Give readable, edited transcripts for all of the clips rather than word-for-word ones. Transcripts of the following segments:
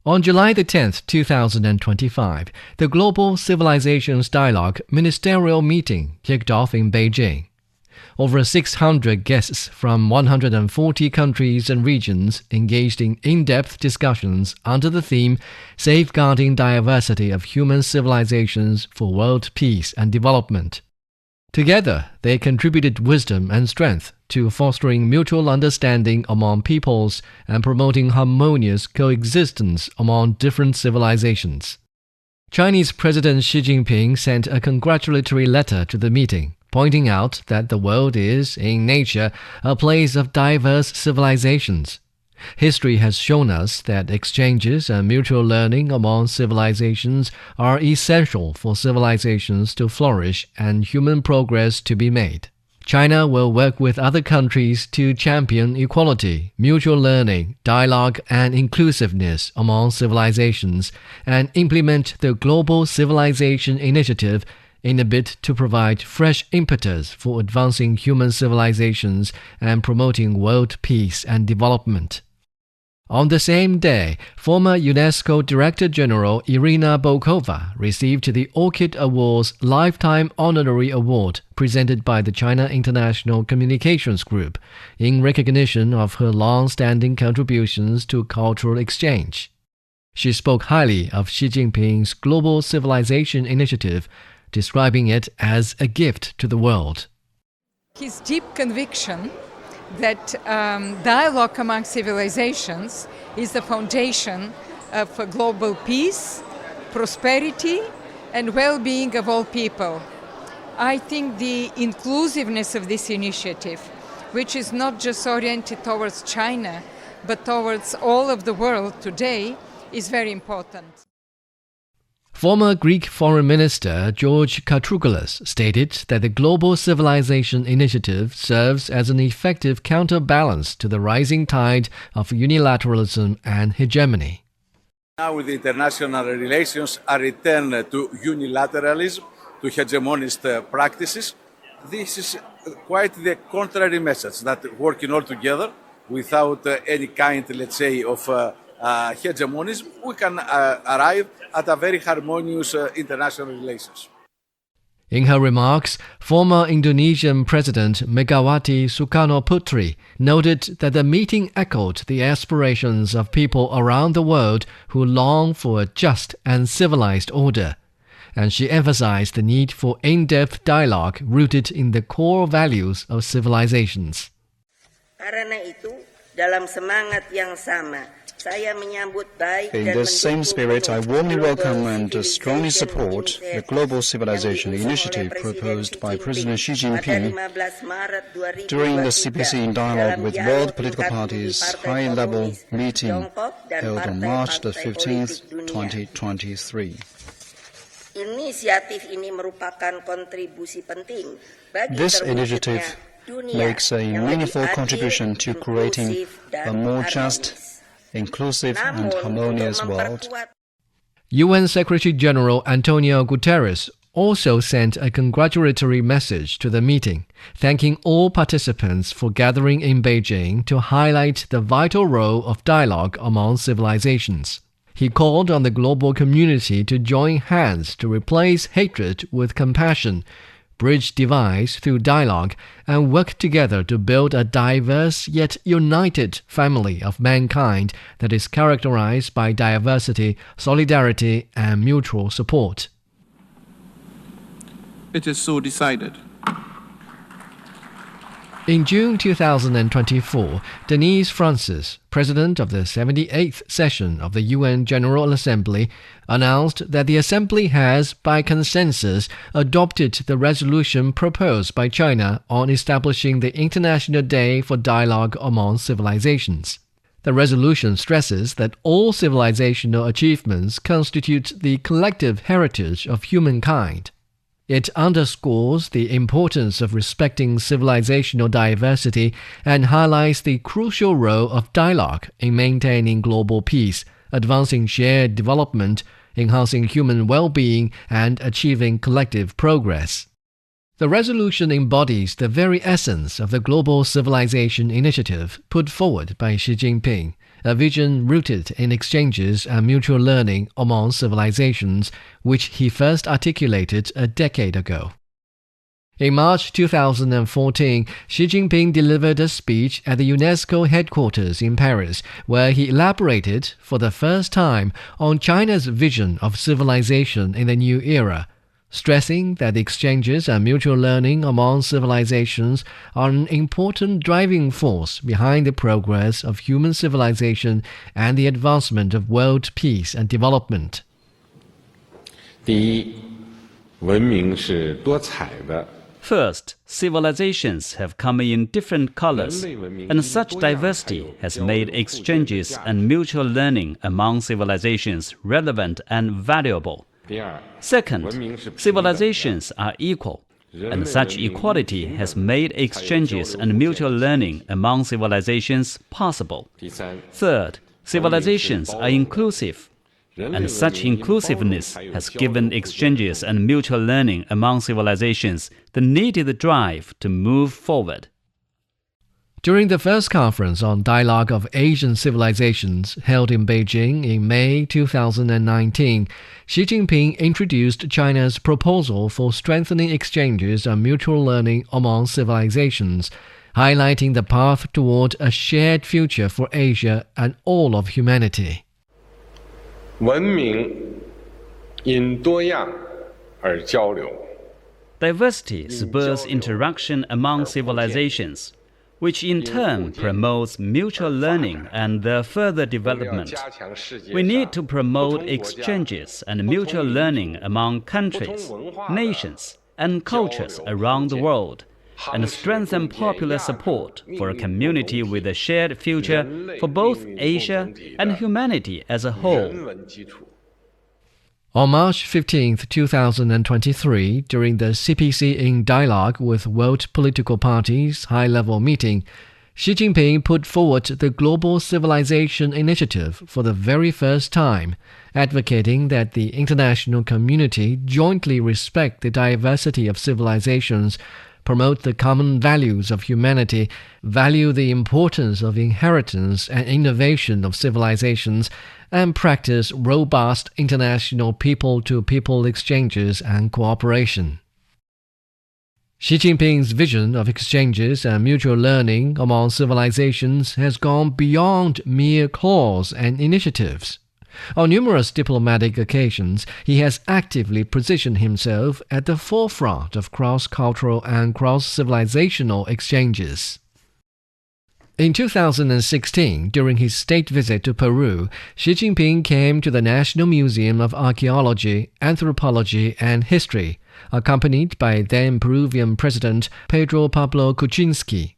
On July 10, 2025, the Global Civilizations Dialogue Ministerial Meeting kicked off in Beijing. Over 600 guests from 140 countries and regions engaged in in-depth discussions under the theme Safeguarding Diversity of Human Civilizations for World Peace and Development. Together, they contributed wisdom and strength to fostering mutual understanding among peoples and promoting harmonious coexistence among different civilizations. Chinese President Xi Jinping sent a congratulatory letter to the meeting, pointing out that the world is, in nature, a place of diverse civilizations. History has shown us that exchanges and mutual learning among civilizations are essential for civilizations to flourish and human progress to be made. China will work with other countries to champion equality, mutual learning, dialogue, and inclusiveness among civilizations and implement the Global Civilization Initiative in a bid to provide fresh impetus for advancing human civilizations and promoting world peace and development. On the same day, former UNESCO Director General Irina Bokova received the Orchid Awards Lifetime Honorary Award presented by the China International Communications Group in recognition of her long-standing contributions to cultural exchange. She spoke highly of Xi Jinping's Global Civilization Initiative, describing it as a gift to the world. His deep conviction that dialogue among civilizations is the foundation of global peace, prosperity, and well-being of all people. I think the inclusiveness of this initiative, which is not just oriented towards China, but towards all of the world today, is very important. Former Greek Foreign Minister George Katrougalis stated that the Global Civilization Initiative serves as an effective counterbalance to the rising tide of unilateralism and hegemony. Now with the international relations a return to unilateralism, to hegemonist practices, this is quite the contrary message, that working all together without any kind, let's say, of hegemonism, we can arrive at a very harmonious international relations. In her remarks, former Indonesian President Megawati Soekarno-Putri noted that the meeting echoed the aspirations of people around the world who long for a just and civilized order, and she emphasized the need for in-depth dialogue rooted in the core values of civilizations. Karena itu, dalam semangat yang sama, in this same spirit, I warmly welcome and strongly support the Global Civilization Initiative proposed by President Xi Jinping during the CPC in dialogue with World Political Parties high-level meeting held on March the 15th, 2023. This initiative makes a meaningful contribution to creating a more just, inclusive and harmonious world. UN Secretary-General Antonio Guterres also sent a congratulatory message to the meeting, thanking all participants for gathering in Beijing to highlight the vital role of dialogue among civilizations. He called on the global community to join hands to replace hatred with compassion, bridge divides through dialogue, and work together to build a diverse yet united family of mankind that is characterized by diversity, solidarity, and mutual support. It is so decided. In June 2024, Denise Francis, President of the 78th session of the UN General Assembly, announced that the Assembly has, by consensus, adopted the resolution proposed by China on establishing the International Day for Dialogue Among Civilizations. The resolution stresses that all civilizational achievements constitute the collective heritage of humankind. It underscores the importance of respecting civilizational diversity and highlights the crucial role of dialogue in maintaining global peace, advancing shared development, enhancing human well-being, and achieving collective progress. The resolution embodies the very essence of the Global Civilization Initiative put forward by Xi Jinping, a vision rooted in exchanges and mutual learning among civilizations, which he first articulated a decade ago. In March 2014, Xi Jinping delivered a speech at the UNESCO headquarters in Paris, where he elaborated for the first time on China's vision of civilization in the new era, stressing that exchanges and mutual learning among civilizations are an important driving force behind the progress of human civilization and the advancement of world peace and development. 第一，文明是多彩的。 First, civilizations have come in different colors, and such diversity has made exchanges and mutual learning among civilizations relevant and valuable. Second, civilizations are equal, and such equality has made exchanges and mutual learning among civilizations possible. Third, civilizations are inclusive, and such inclusiveness has given exchanges and mutual learning among civilizations the needed drive to move forward. During the first conference on Dialogue of Asian Civilizations held in Beijing in May 2019, Xi Jinping introduced China's proposal for strengthening exchanges and mutual learning among civilizations, highlighting the path toward a shared future for Asia and all of humanity. 文明因多样而交流。 Diversity spurs interaction among civilizations, which in turn promotes mutual learning and their further development. We need to promote exchanges and mutual learning among countries, nations, and cultures around the world, and strengthen popular support for a community with a shared future for both Asia and humanity as a whole. On March 15, 2023, during the CPC in Dialogue with World Political Parties high-level meeting, Xi Jinping put forward the Global Civilization Initiative for the very first time, advocating that the international community jointly respect the diversity of civilizations, promote the common values of humanity, value the importance of inheritance and innovation of civilizations, and practice robust international people-to-people exchanges and cooperation. Xi Jinping's vision of exchanges and mutual learning among civilizations has gone beyond mere calls and initiatives. On numerous diplomatic occasions, he has actively positioned himself at the forefront of cross-cultural and cross-civilizational exchanges. In 2016, during his state visit to Peru, Xi Jinping came to the National Museum of Archaeology, Anthropology and History, accompanied by then Peruvian President Pedro Pablo Kuczynski.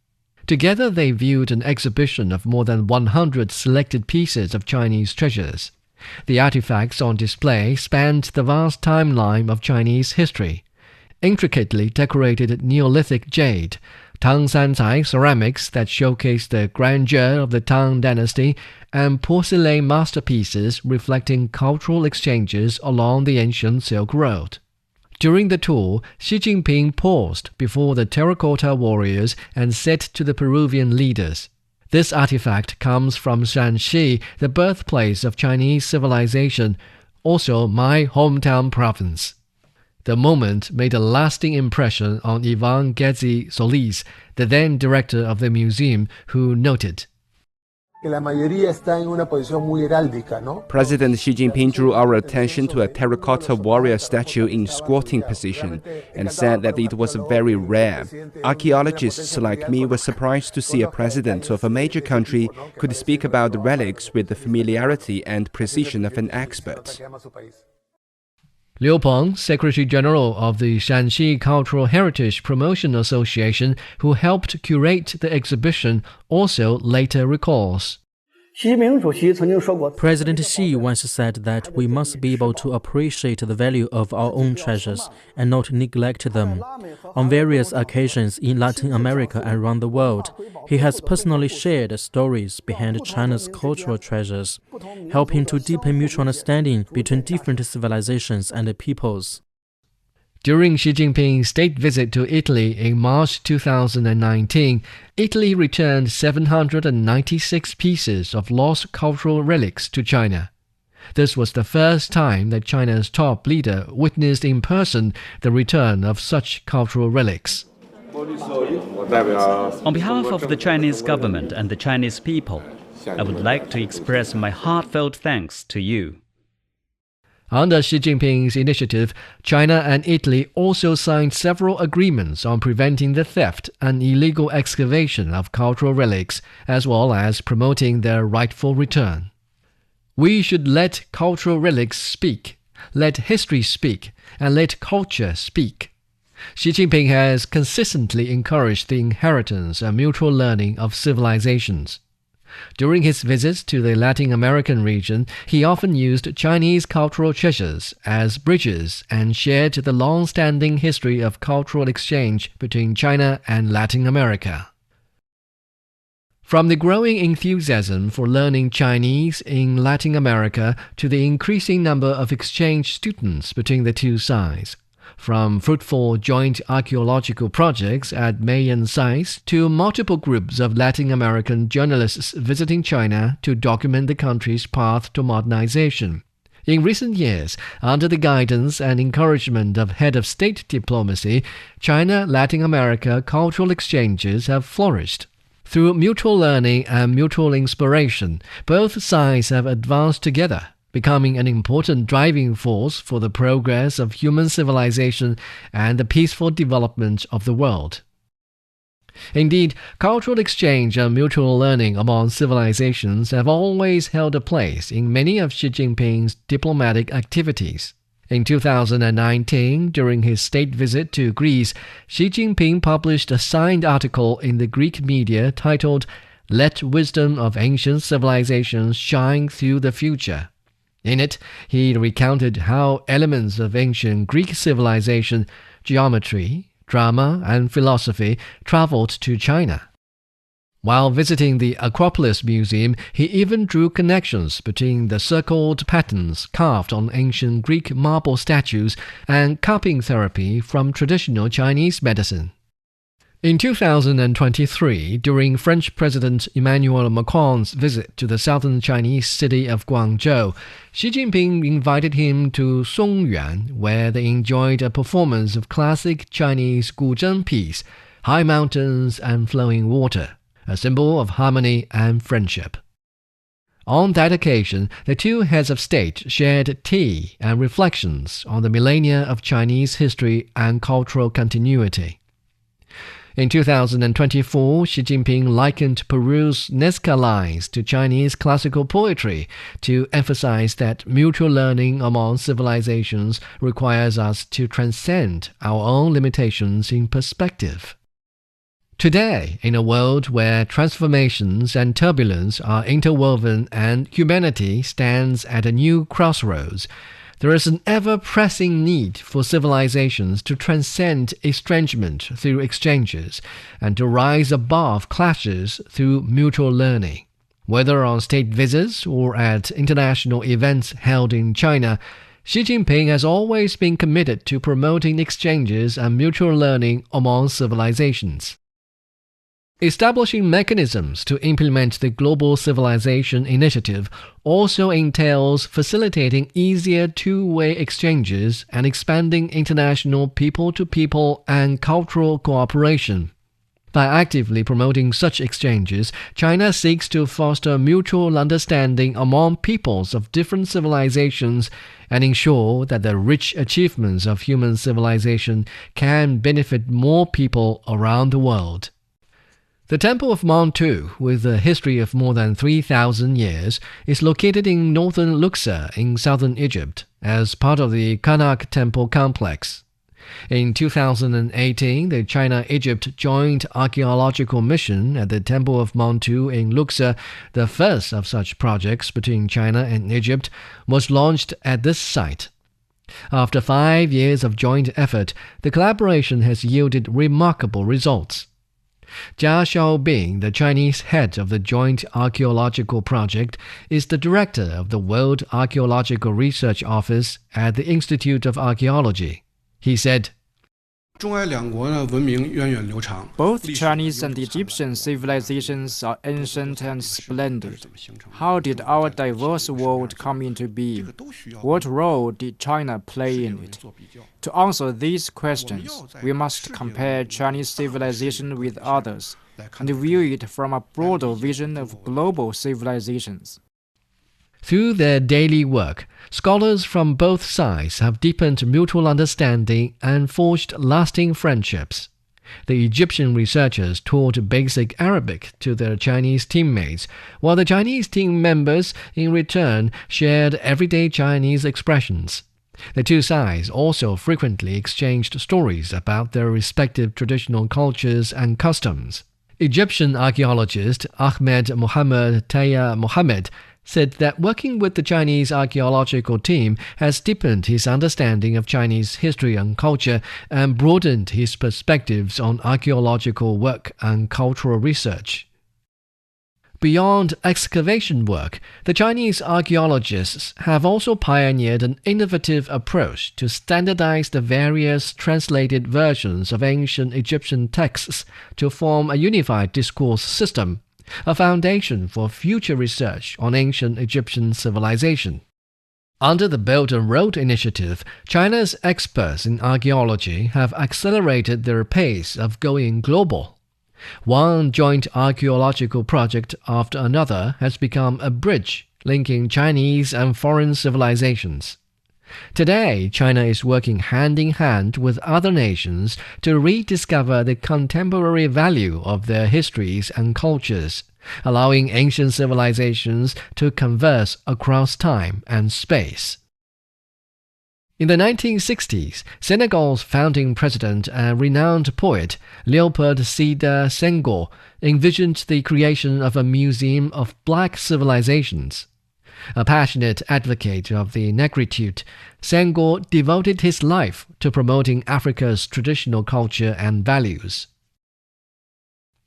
Together they viewed an exhibition of more than 100 selected pieces of Chinese treasures. The artifacts on display spanned the vast timeline of Chinese history. Intricately decorated Neolithic jade, Tang Sancai ceramics that showcase the grandeur of the Tang dynasty, and porcelain masterpieces reflecting cultural exchanges along the ancient Silk Road. During the tour, Xi Jinping paused before the terracotta warriors and said to the Peruvian leaders, "This artifact comes from Shanxi, the birthplace of Chinese civilization, also my hometown province." The moment made a lasting impression on Ivan Getzi Solis, the then director of the museum, who noted, President Xi Jinping drew our attention to a terracotta warrior statue in squatting position and said that it was very rare. Archaeologists like me were surprised to see a president of a major country could speak about the relics with the familiarity and precision of an expert. Liu Peng, Secretary General of the Shanxi Cultural Heritage Promotion Association, who helped curate the exhibition, also later recalls. President Xi once said that we must be able to appreciate the value of our own treasures and not neglect them. On various occasions in Latin America and around the world, he has personally shared stories behind China's cultural treasures, helping to deepen mutual understanding between different civilizations and peoples. During Xi Jinping's state visit to Italy in March 2019, Italy returned 796 pieces of lost cultural relics to China. This was the first time that China's top leader witnessed in person the return of such cultural relics. On behalf of the Chinese government and the Chinese people, I would like to express my heartfelt thanks to you. Under Xi Jinping's initiative, China and Italy also signed several agreements on preventing the theft and illegal excavation of cultural relics, as well as promoting their rightful return. We should let cultural relics speak, let history speak, and let culture speak. Xi Jinping has consistently encouraged the inheritance and mutual learning of civilizations. During his visits to the Latin American region, he often used Chinese cultural treasures as bridges and shared the long-standing history of cultural exchange between China and Latin America. From the growing enthusiasm for learning Chinese in Latin America to the increasing number of exchange students between the two sides, from fruitful joint archaeological projects at Mayan sites to multiple groups of Latin American journalists visiting China to document the country's path to modernization. In recent years, under the guidance and encouragement of head of state diplomacy, China-Latin America cultural exchanges have flourished. Through mutual learning and mutual inspiration, both sides have advanced together, becoming an important driving force for the progress of human civilization and the peaceful development of the world. Indeed, cultural exchange and mutual learning among civilizations have always held a place in many of Xi Jinping's diplomatic activities. In 2019, during his state visit to Greece, Xi Jinping published a signed article in the Greek media titled, "Let Wisdom of Ancient Civilizations Shine Through the Future." In it, he recounted how elements of ancient Greek civilization, geometry, drama, and philosophy traveled to China. While visiting the Acropolis Museum, he even drew connections between the circled patterns carved on ancient Greek marble statues and cupping therapy from traditional Chinese medicine. In 2023, during French President Emmanuel Macron's visit to the southern Chinese city of Guangzhou, Xi Jinping invited him to Songyuan, where they enjoyed a performance of classic Chinese guzheng piece, High Mountains and Flowing Water, a symbol of harmony and friendship. On that occasion, the two heads of state shared tea and reflections on the millennia of Chinese history and cultural continuity. In 2024, Xi Jinping likened Peru's Nazca lines to Chinese classical poetry to emphasize that mutual learning among civilizations requires us to transcend our own limitations in perspective. Today, in a world where transformations and turbulence are interwoven and humanity stands at a new crossroads, there is an ever-pressing need for civilizations to transcend estrangement through exchanges and to rise above clashes through mutual learning. Whether on state visits or at international events held in China, Xi Jinping has always been committed to promoting exchanges and mutual learning among civilizations. Establishing mechanisms to implement the Global Civilization Initiative also entails facilitating easier two-way exchanges and expanding international people-to-people and cultural cooperation. By actively promoting such exchanges, China seeks to foster mutual understanding among peoples of different civilizations and ensure that the rich achievements of human civilization can benefit more people around the world. The Temple of Mantu, with a history of more than 3,000 years, is located in northern Luxor in southern Egypt as part of the Karnak Temple complex. In 2018, the China-Egypt Joint Archaeological Mission at the Temple of Mantu in Luxor, the first of such projects between China and Egypt, was launched at this site. After 5 years of joint effort, the collaboration has yielded remarkable results. Jia Xiaobing, the Chinese head of the Joint Archaeological Project, is the director of the World Archaeological Research Office at the Institute of Archaeology. He said, Both Chinese and Egyptian civilizations are ancient and splendid. How did our diverse world come into being? What role did China play in it? To answer these questions, we must compare Chinese civilization with others and view it from a broader vision of global civilizations. Through their daily work, scholars from both sides have deepened mutual understanding and forged lasting friendships. The Egyptian researchers taught basic Arabic to their Chinese teammates, while the Chinese team members, in return, shared everyday Chinese expressions. The two sides also frequently exchanged stories about their respective traditional cultures and customs. Egyptian archaeologist Ahmed Mohammed Taya Mohammed said that working with the Chinese archaeological team has deepened his understanding of Chinese history and culture and broadened his perspectives on archaeological work and cultural research. Beyond excavation work, the Chinese archaeologists have also pioneered an innovative approach to standardize the various translated versions of ancient Egyptian texts to form a unified discourse system, a foundation for future research on ancient Egyptian civilization. Under the Belt and Road Initiative, China's experts in archaeology have accelerated their pace of going global. One joint archaeological project after another has become a bridge linking Chinese and foreign civilizations. Today, China is working hand in hand with other nations to rediscover the contemporary value of their histories and cultures, allowing ancient civilizations to converse across time and space. In the 1960s, Senegal's founding president and renowned poet Léopold Sédar Senghor envisioned the creation of a museum of black civilizations. A passionate advocate of the negritude, Senghor devoted his life to promoting Africa's traditional culture and values.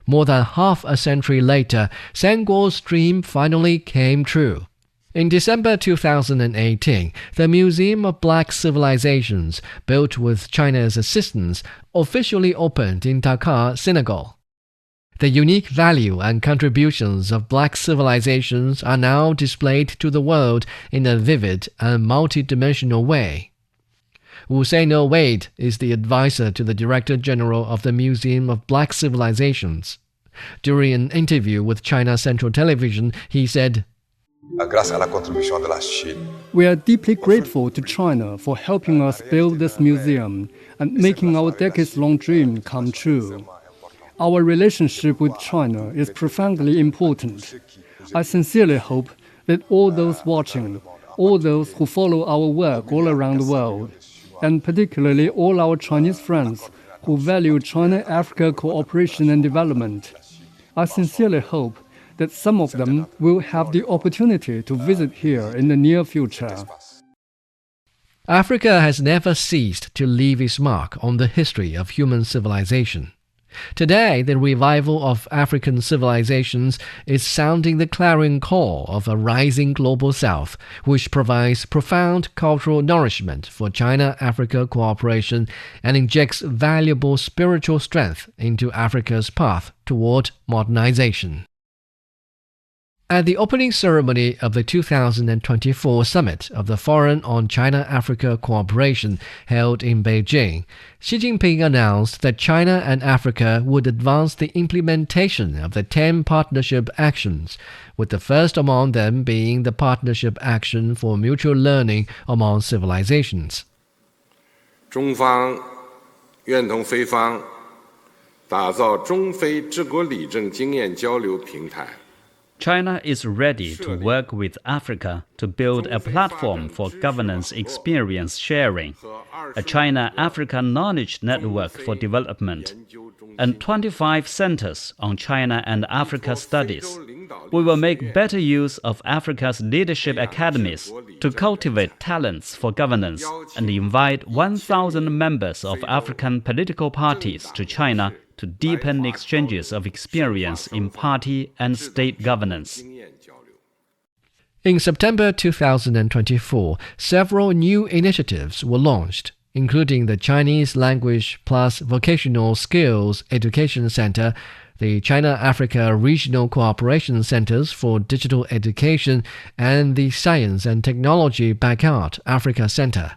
More than half a century later, Senghor's dream finally came true. In December 2018, the Museum of Black Civilizations, built with China's assistance, officially opened in Dakar, Senegal. The unique value and contributions of black civilizations are now displayed to the world in a vivid and multidimensional way. Ousseynou Wade is the advisor to the Director General of the Museum of Black Civilizations. During an interview with China Central Television, he said, "We are deeply grateful to China for helping us build this museum and making our decades-long dream come true. Our relationship with China is profoundly important. I sincerely hope that all those watching, all those who follow our work all around the world, and particularly all our Chinese friends who value China-Africa cooperation and development, I sincerely hope that some of them will have the opportunity to visit here in the near future." Africa has never ceased to leave its mark on the history of human civilization. Today, the revival of African civilizations is sounding the clarion call of a rising global south, which provides profound cultural nourishment for China-Africa cooperation and injects valuable spiritual strength into Africa's path toward modernization. At the opening ceremony of the 2024 Summit of the Forum on China-Africa Cooperation held in Beijing, Xi Jinping announced that China and Africa would advance the implementation of the 10 partnership actions, with the first among them being the Partnership Action for Mutual Learning among Civilizations. 中方愿同非方打造中非治国理政经验交流平台。 China is ready to work with Africa to build a platform for governance experience sharing, a China-Africa knowledge network for development, and 25 centers on China and Africa studies. We will make better use of Africa's leadership academies to cultivate talents for governance and invite 1,000 members of African political parties to China to deepen exchanges of experience in party and state governance. In September 2024, several new initiatives were launched. including the Chinese Language plus Vocational Skills Education Center, the China-Africa Regional Cooperation Centers for Digital Education, and the Science and Technology Backyard Africa Center.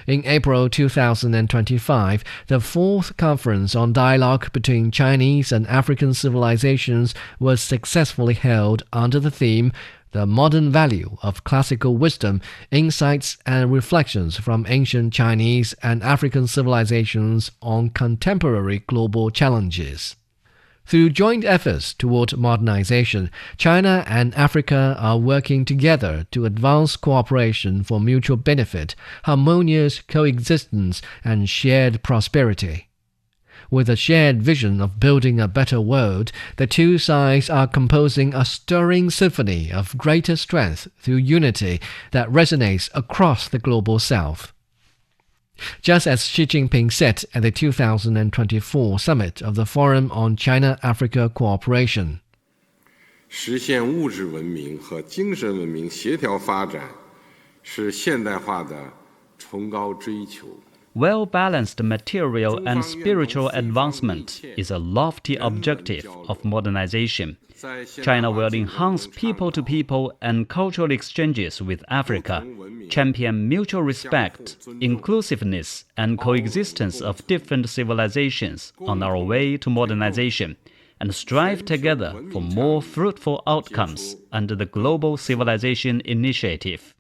In April 2025, the fourth conference on dialogue between Chinese and African civilizations was successfully held under the theme The Modern Value of Classical Wisdom, Insights and Reflections from Ancient Chinese and African Civilizations on Contemporary Global Challenges. Through joint efforts toward modernization, China and Africa are working together to advance cooperation for mutual benefit, harmonious coexistence, and shared prosperity. With a shared vision of building a better world, the two sides are composing a stirring symphony of greater strength through unity that resonates across the global south. Just as Xi Jinping said at the 2024 summit of the Forum on China-Africa Cooperation, 实现物质文明和精神文明协调发展是现代化的崇高追求。 Well-balanced material and spiritual advancement is a lofty objective of modernization. China will enhance people-to-people and cultural exchanges with Africa, champion mutual respect, inclusiveness, and coexistence of different civilizations on our way to modernization, and strive together for more fruitful outcomes under the Global Civilization Initiative.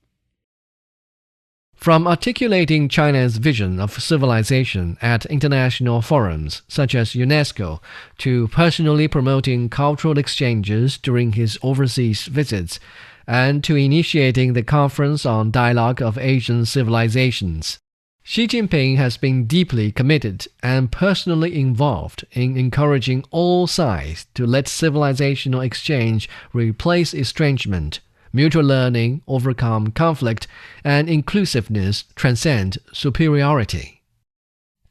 From articulating China's vision of civilization at international forums such as UNESCO to personally promoting cultural exchanges during his overseas visits, and to initiating the Conference on Dialogue of Asian Civilizations, Xi Jinping has been deeply committed and personally involved in encouraging all sides to let civilizational exchange replace estrangement, mutual learning overcome conflict, and inclusiveness transcend superiority.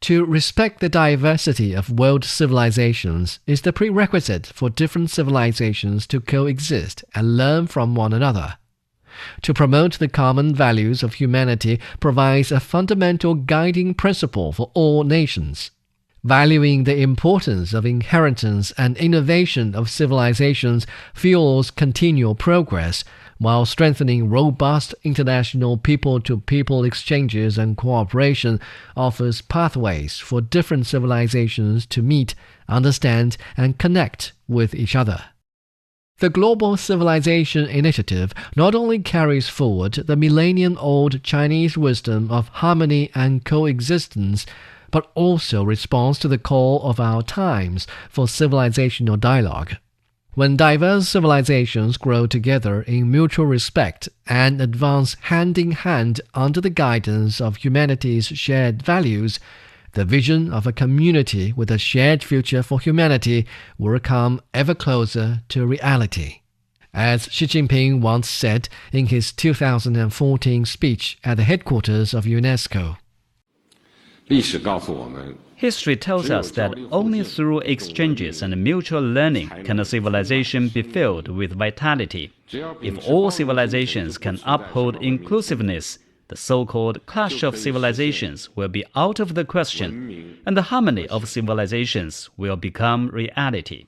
To respect the diversity of world civilizations is the prerequisite for different civilizations to coexist and learn from one another. To promote the common values of humanity provides a fundamental guiding principle for all nations. Valuing the importance of inheritance and innovation of civilizations fuels continual progress, while strengthening robust international people-to-people exchanges and cooperation offers pathways for different civilizations to meet, understand, and connect with each other. The Global Civilization Initiative not only carries forward the millennium-old Chinese wisdom of harmony and coexistence, but also responds to the call of our times for civilizational dialogue. When diverse civilizations grow together in mutual respect and advance hand in hand under the guidance of humanity's shared values, the vision of a community with a shared future for humanity will come ever closer to reality. As Xi Jinping once said in his 2014 speech at the headquarters of UNESCO, History tells us that only through exchanges and mutual learning can a civilization be filled with vitality. If all civilizations can uphold inclusiveness, the so-called clash of civilizations will be out of the question, and the harmony of civilizations will become reality.